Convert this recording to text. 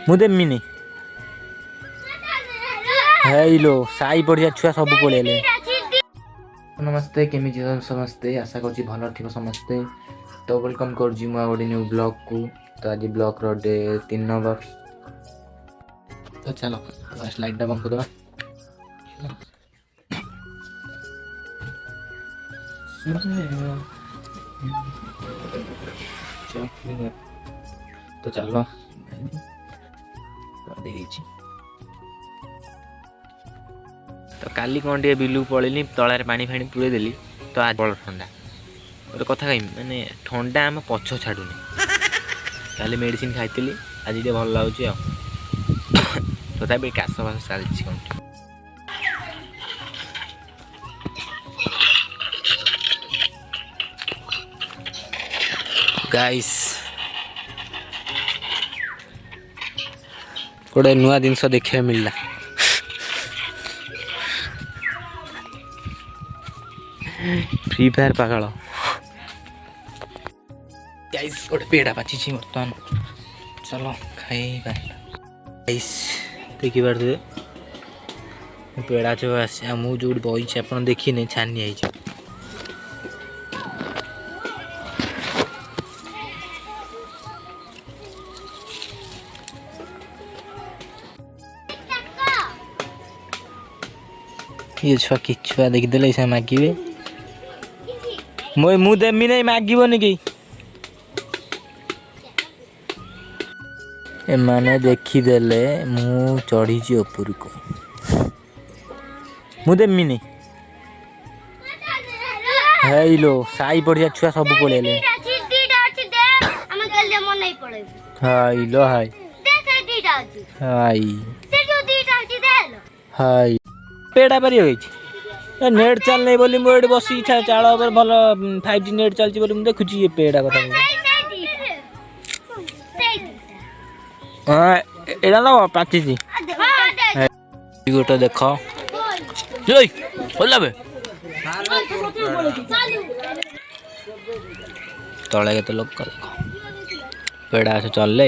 मुझे mini hello Sai पढ़िया छुआ सब पड़े। नमस्ते केमी समस्ते आशा कर भल थी समस्ते। तो वेलकम कर गोटे न्यू ब्लॉग को। तो आज ब्लॉग रो डे 3 नंबर। तो चलो लाइट बंद कर दवा। तो चलो तो काली कौन टे बिलू पड़ेली तलार पानी फाणी पूरे देली। तो आज बड़ ठंडा गोटे कथा कही मानने ठंडा आम पछ छाड़ूनी। काली मेडिसिन खाई आज ये भल लगुच तथा काश फाश चलती कौन गाइस गोटे नुआ जिनस देखा मिलला। फ्री फायर पागल गाइस गोटे पेड़ा पाची बर्तमान चलो खाइबा। गाइस देखी पारे पेड़ा चो आस मुझे जो बही आप देखी छानी आई। ये छुआ कि छुआ देखीदे से मागे मु देमी नहीं मागबनी कि एमाने देखीदेले मु चढ़ी ऊपर को मु देमी नहीं। हेलो साई पढ़िया छुआ सब पड़े। हेलो हाय हाय हाय पेड़ा पारि हो नेट चल नहीं बोली मुझे बस चाल भल 5G नेट चलती बोली मुझे देखुची ये पेड़ा कथा। हाँ एड़ा ना पाची गोटे देख तले के लोक पेड़ा से चल।